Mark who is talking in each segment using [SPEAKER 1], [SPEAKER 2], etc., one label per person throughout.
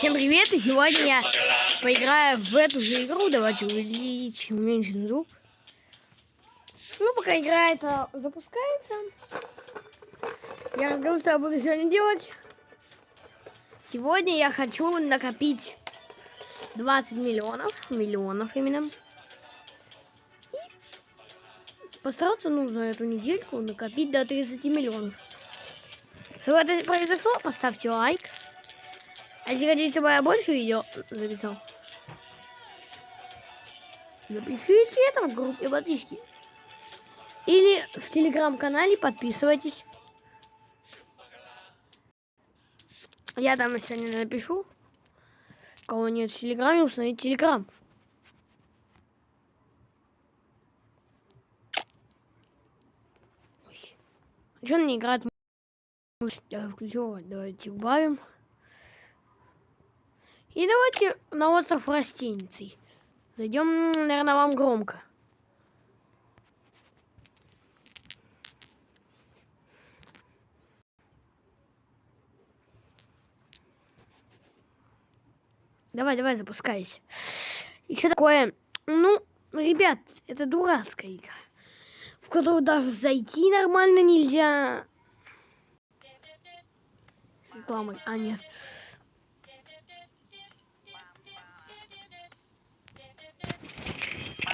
[SPEAKER 1] Всем привет, и сегодня я поиграю в эту же игру. Давайте увеличить, уменьшим звук. Ну, пока игра это запускается, я расскажу, что я буду сегодня делать. Сегодня я хочу накопить 20 миллионов именно. И постараться нужно эту недельку накопить до 30 миллионов. Чтобы это произошло, поставьте лайк. А если хотите, чтобы я больше видео записал, напишите это в группе подписки. Или в телеграм-канале подписывайтесь. Я там сегодня напишу. У кого нет в телеграме, установите телеграм. Что он не играет? Я включу. Давайте убавим. И давайте на остров Растеницей. Зайдем, наверное, вам громко. Давай, запускайся. Еще такое, ну, ребят, это дурацкая игра, в которую даже зайти нормально нельзя. Рекламой, нет.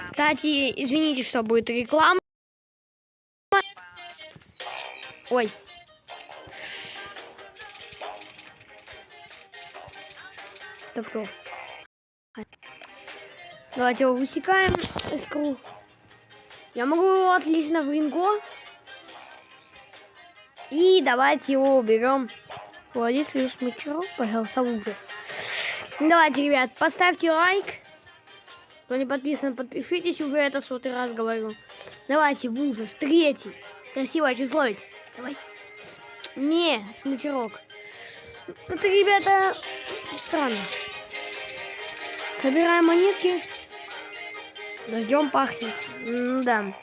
[SPEAKER 1] Кстати, извините, что будет реклама. Ой. Так кто? Давайте его высекаем искру. Я могу его отлично в ринго. И давайте его уберем. Владимир плюс Мачаров, пожалуйста, уже. Давайте, ребят, поставьте лайк. Кто не подписан, подпишитесь, уже это 100-й раз говорю. Давайте в ужас. 3-й. Красивое число ведь. Давай. Не, Смычарок. Это, ребята, странно. Собираем монетки. Дождем пахнет. Да.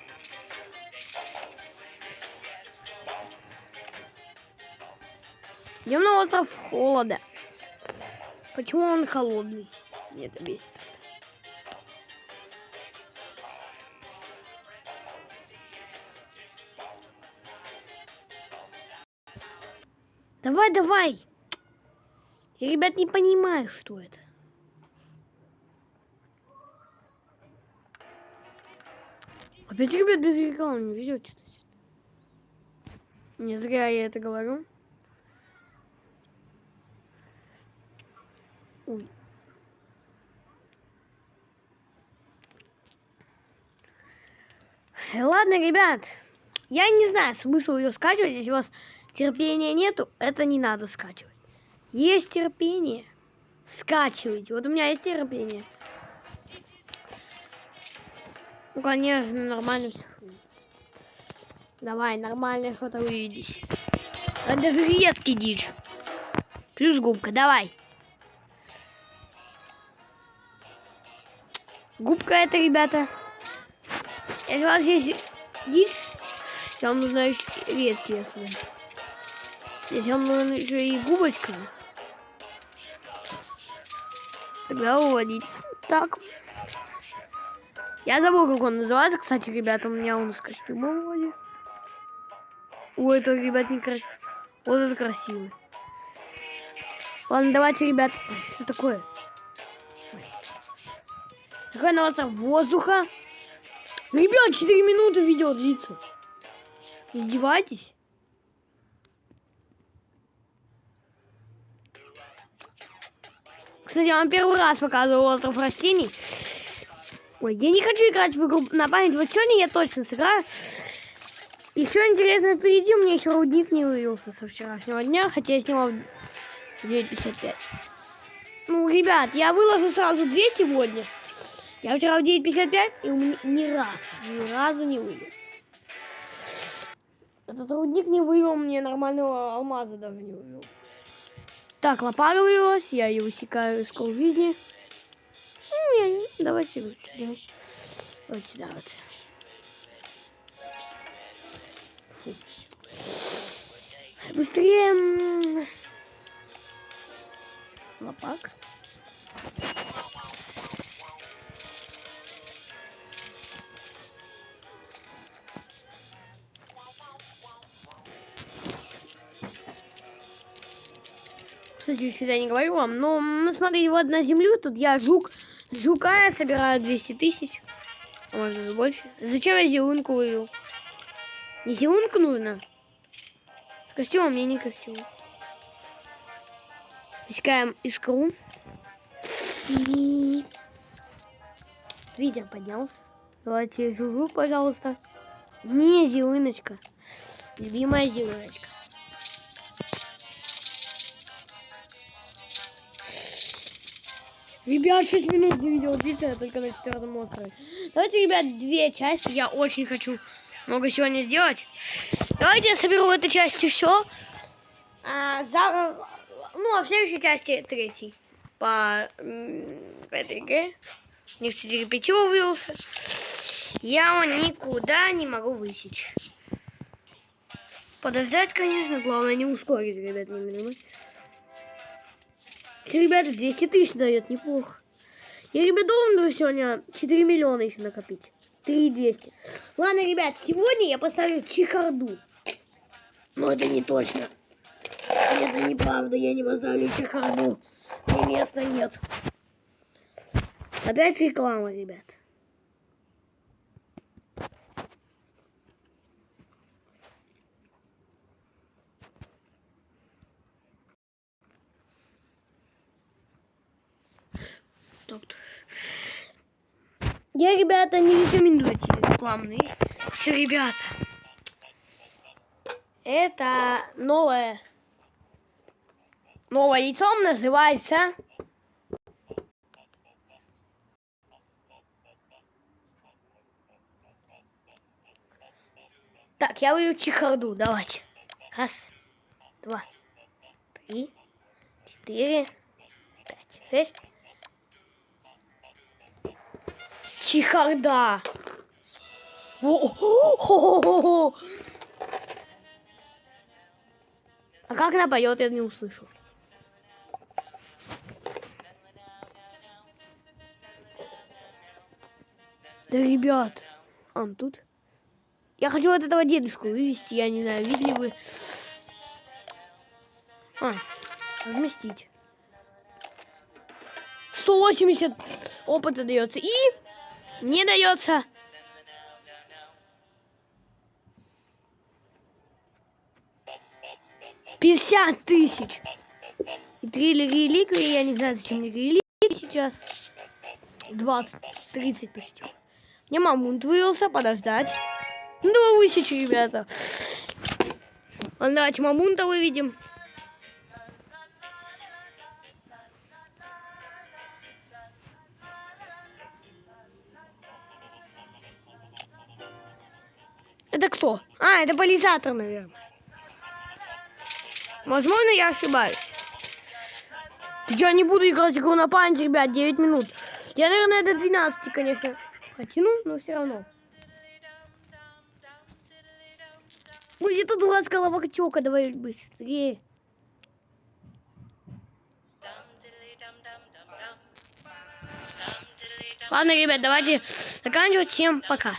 [SPEAKER 1] Идем на остров холода. Почему он холодный? Мне это бесит. Давай. Я, ребят, не понимаю, что это. Опять, ребят, без рекламы не везет что-то. Не зря я это говорю. Ой. Ладно, ребят. Я не знаю, смысл ее скачивать. Если у вас терпения нету, это не надо скачивать. Есть терпение, скачивайте. Вот у меня есть терпение. Ну, конечно, нормально все. Давай, нормально что-то увидишь. Это даже редкий дичь. Плюс губка, давай. Губка это, ребята. Если у вас есть дичь, вам нужно еще редкие слои. Если вам нужна еще и губочка, тогда уводить. Так. Я забыл, как он называется. Кстати, ребята, у меня он с костюмом вроде. Ой, это, ребят, некрасиво. Вот это красивый. Ладно, давайте, ребят. Что такое? Какой на остров воздуха? Ребят, 4 минуты видео длится. Издевайтесь? Кстати, я вам первый раз показываю остров растений. Ой, я не хочу играть в игру на память. Вот сегодня я точно сыграю. Еще интересно впереди, у меня еще рудник не вывелся со вчерашнего дня, хотя я снимал 9:55. Ну, ребят, я выложу сразу 2 сегодня. Я вчера в 9:55, и у меня ни разу не вывелся. Этот рудник не вывел мне нормального алмаза, даже не вывел. Так, лопата вылилась, я ее высекаю из кол жизни. Ну, давайте. Фу. Быстрее. Лопак. Кстати, сюда не говорю вам, но ну, смотрите, вот на землю, тут я жука я собираю 200 тысяч, а может больше. Зачем я зеленку вывел? Не зеленку нужно? С костюмом мне не костюм. Искаем искру. Видео поднялся. Давайте жужу, пожалуйста. Не, зеленочка. Любимая зеленочка. Ребят, 6 минут не видео длится, только на 4-м острове. Давайте, ребят, 2 части. Я очень хочу много сегодня сделать. Давайте я соберу в этой части все. Ну, а в следующей части 3 по этой игре. Не, кстати, 5 вывелся. Я его никуда не могу высечь. Подождать, конечно, главное не ускорить, ребят, не минут. Ребята, 200 тысяч дает, неплохо. Я, ребят, должен сегодня 4 миллиона еще накопить. 3200. Ладно, ребят, сегодня я поставлю чехарду. Но это не точно. Это неправда, я не поставлю чехарду. Мне места нет. Опять реклама, ребят. Я, ребята, не рекомендую эти рекламные. Все, ребята. Это новое яйцо называется... Так, я вывел чехарду. Давайте. 1, 2, 3, 4, 5, 6. Чехарда. А как она поет, я не услышал. Да, ребят. Он тут. Я хочу вот этого дедушку вывести, я не знаю, видели вы. Разместить. 180 опыта дается. И не дается. $50 тысяч. И 3 реликвии, я не знаю, зачем мне реликвии сейчас. 20-30 почти. Мне мамонт вывелся, подождать. Ну, 2000, ребята. Ладно, давайте мамонта выведем. Это кто? Это полизатор, наверное. Возможно, я ошибаюсь. Я не буду играть игру на память, ребят, 9 минут. Я, наверное, до 12, конечно, протяну, но все равно. Ой, это дурацкая ловокачёка, давай быстрее. Ладно, ребят, давайте заканчивать. Всем пока.